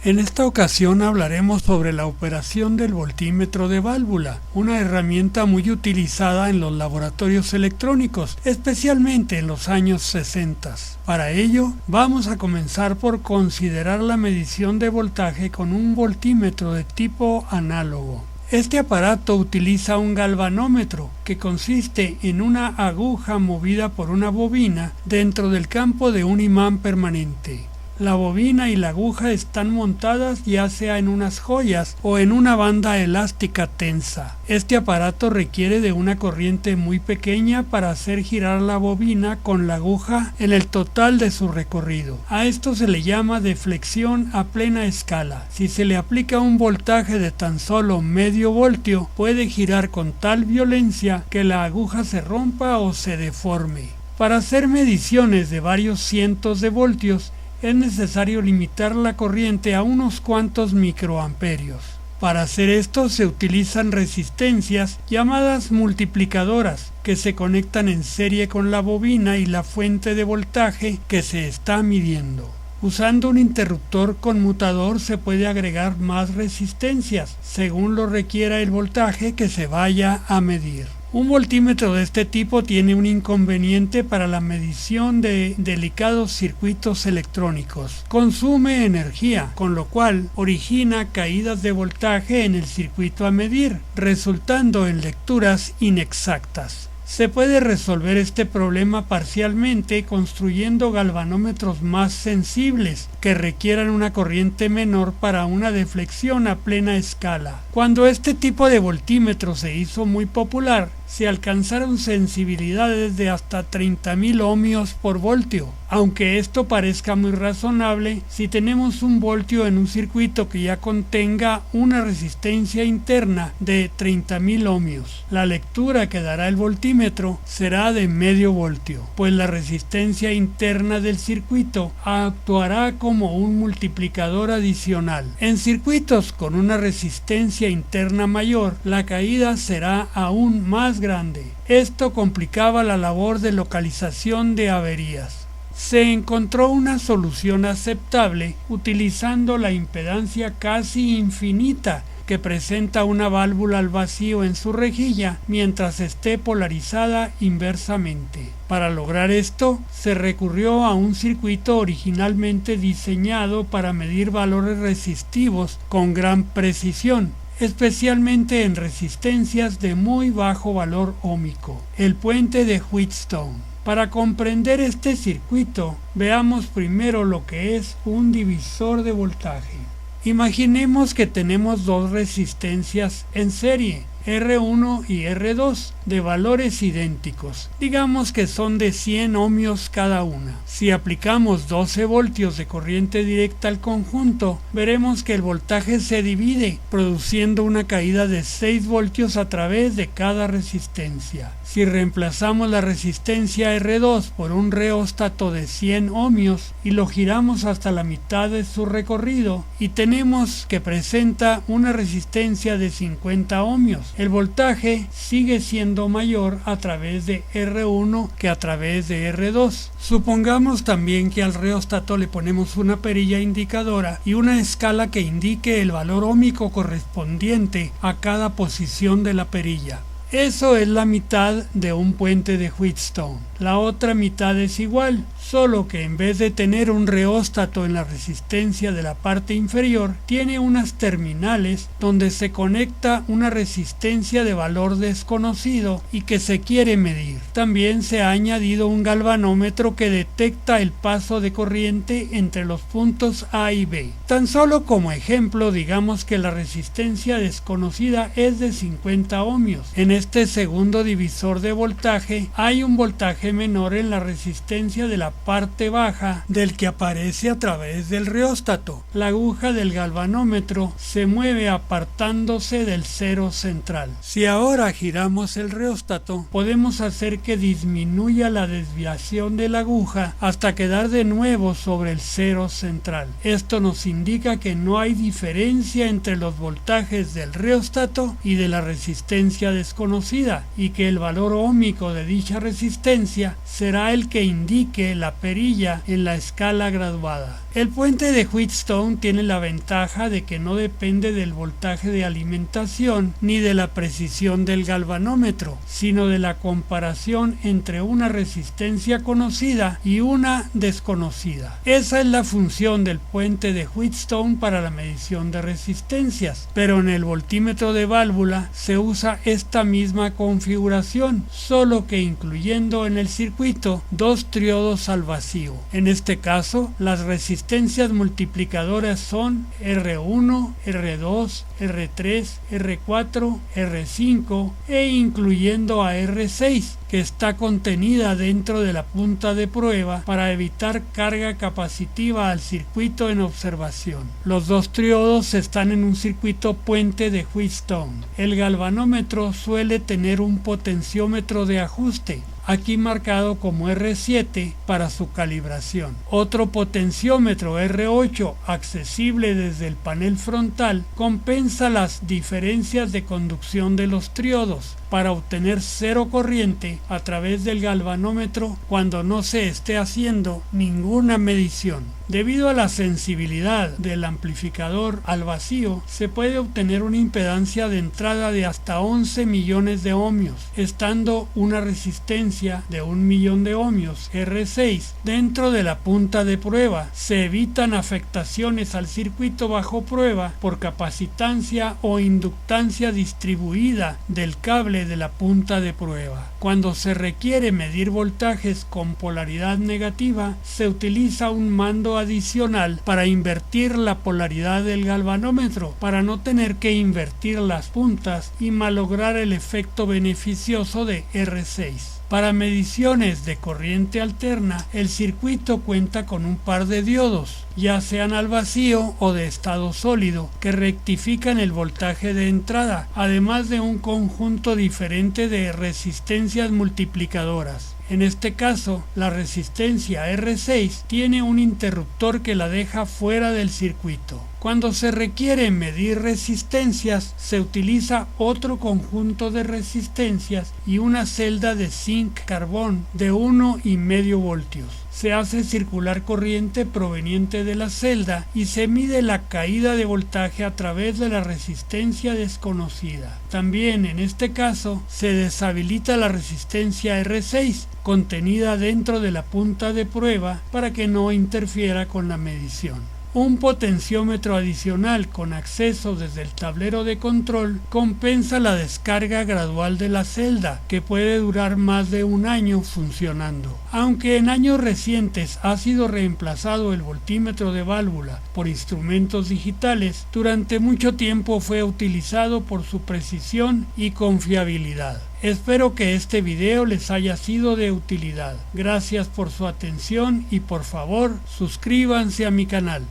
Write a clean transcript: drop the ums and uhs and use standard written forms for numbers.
En esta ocasión hablaremos sobre la operación del voltímetro de válvula, una herramienta muy utilizada en los laboratorios electrónicos, especialmente en los años 60. Para ello, vamos a comenzar por considerar la medición de voltaje con un voltímetro de tipo análogo. Este aparato utiliza un galvanómetro, que consiste en una aguja movida por una bobina dentro del campo de un imán permanente. La bobina y la aguja están montadas ya sea en unas joyas o en una banda elástica tensa. Este aparato requiere de una corriente muy pequeña para hacer girar la bobina con la aguja en el total de su recorrido. A esto se le llama deflexión a plena escala. Si se le aplica un voltaje de tan solo medio voltio, puede girar con tal violencia que la aguja se rompa o se deforme. Para hacer mediciones de varios cientos de voltios, es necesario limitar la corriente a unos cuantos microamperios. Para hacer esto se utilizan resistencias llamadas multiplicadoras, que se conectan en serie con la bobina y la fuente de voltaje que se está midiendo. Usando un interruptor conmutador se puede agregar más resistencias, según lo requiera el voltaje que se vaya a medir. Un voltímetro de este tipo tiene un inconveniente para la medición de delicados circuitos electrónicos. Consume energía, con lo cual origina caídas de voltaje en el circuito a medir, resultando en lecturas inexactas. Se puede resolver este problema parcialmente construyendo galvanómetros más sensibles que requieran una corriente menor para una deflexión a plena escala. Cuando este tipo de voltímetro se hizo muy popular, se alcanzaron sensibilidades de hasta 30.000 ohmios por voltio, aunque esto parezca muy razonable si tenemos un voltio en un circuito que ya contenga una resistencia interna de 30.000 ohmios. La lectura que dará el voltímetro será de medio voltio, pues la resistencia interna del circuito actuará como un multiplicador adicional. En circuitos con una resistencia interna mayor, la caída será aún más grande. Esto complicaba la labor de localización de averías. Se encontró una solución aceptable utilizando la impedancia casi infinita que presenta una válvula al vacío en su rejilla mientras esté polarizada inversamente. Para lograr esto, se recurrió a un circuito originalmente diseñado para medir valores resistivos con gran precisión, especialmente en resistencias de muy bajo valor óhmico, el puente de Wheatstone. Para comprender este circuito, veamos primero lo que es un divisor de voltaje. Imaginemos que tenemos dos resistencias en serie, R1 y R2, de valores idénticos. Digamos que son de 100 ohmios cada una. Si aplicamos 12 voltios de corriente directa al conjunto, veremos que el voltaje se divide, produciendo una caída de 6 voltios a través de cada resistencia. Si reemplazamos la resistencia R2 por un reóstato de 100 ohmios y lo giramos hasta la mitad de su recorrido, y tenemos que presenta una resistencia de 50 ohmios, el voltaje sigue siendo mayor a través de R1 que a través de R2. Supongamos también que al reóstato le ponemos una perilla indicadora y una escala que indique el valor óhmico correspondiente a cada posición de la perilla. Eso es la mitad de un puente de Wheatstone. La otra mitad es igual, solo que en vez de tener un reóstato en la resistencia de la parte inferior, tiene unas terminales donde se conecta una resistencia de valor desconocido y que se quiere medir. También se ha añadido un galvanómetro que detecta el paso de corriente entre los puntos A y B. Tan solo como ejemplo, digamos que la resistencia desconocida es de 50 ohmios. En este segundo divisor de voltaje hay un voltaje menor en la resistencia de la parte baja del que aparece a través del reóstato. La aguja del galvanómetro se mueve apartándose del cero central. Si ahora giramos el reóstato, podemos hacer que disminuya la desviación de la aguja hasta quedar de nuevo sobre el cero central. Esto nos indica que no hay diferencia entre los voltajes del reóstato y de la resistencia desconocida, y que el valor óhmico de dicha resistencia será el que indique la la perilla en la escala graduada. El puente de Wheatstone tiene la ventaja de que no depende del voltaje de alimentación ni de la precisión del galvanómetro, sino de la comparación entre una resistencia conocida y una desconocida. Esa es la función del puente de Wheatstone para la medición de resistencias, pero en el voltímetro de válvula se usa esta misma configuración, solo que incluyendo en el circuito dos triodos al vacío. En este caso, las resistencias multiplicadoras son R1, R2, R3, R4, R5 e incluyendo a R6, que está contenida dentro de la punta de prueba para evitar carga capacitiva al circuito en observación. Los dos triodos están en un circuito puente de Wheatstone. El galvanómetro suele tener un potenciómetro de ajuste, aquí marcado como R7 para su calibración. Otro potenciómetro R8 accesible desde el panel frontal compensa las diferencias de conducción de los triodos para obtener cero corriente a través del galvanómetro cuando no se esté haciendo ninguna medición. Debido a la sensibilidad del amplificador al vacío, se puede obtener una impedancia de entrada de hasta 11 millones de ohmios, estando una resistencia de 1 millón de ohmios R6 dentro de la punta de prueba. Se evitan afectaciones al circuito bajo prueba por capacitancia o inductancia distribuida del cable de la punta de prueba. Cuando se requiere medir voltajes con polaridad negativa, se utiliza un mando adicional para invertir la polaridad del galvanómetro, para no tener que invertir las puntas y malograr el efecto beneficioso de R6. Para mediciones de corriente alterna, el circuito cuenta con un par de diodos, ya sean al vacío o de estado sólido, que rectifican el voltaje de entrada, además de un conjunto diferente de resistencias multiplicadoras. En este caso, la resistencia R6 tiene un interruptor que la deja fuera del circuito. Cuando se requiere medir resistencias, se utiliza otro conjunto de resistencias y una celda de zinc carbón de 1,5 voltios. Se hace circular corriente proveniente de la celda y se mide la caída de voltaje a través de la resistencia desconocida. También en este caso se deshabilita la resistencia R6 contenida dentro de la punta de prueba para que no interfiera con la medición. Un potenciómetro adicional con acceso desde el tablero de control compensa la descarga gradual de la celda, que puede durar más de un año funcionando. Aunque en años recientes ha sido reemplazado el voltímetro de válvula por instrumentos digitales, durante mucho tiempo fue utilizado por su precisión y confiabilidad. Espero que este video les haya sido de utilidad. Gracias por su atención y por favor suscríbanse a mi canal.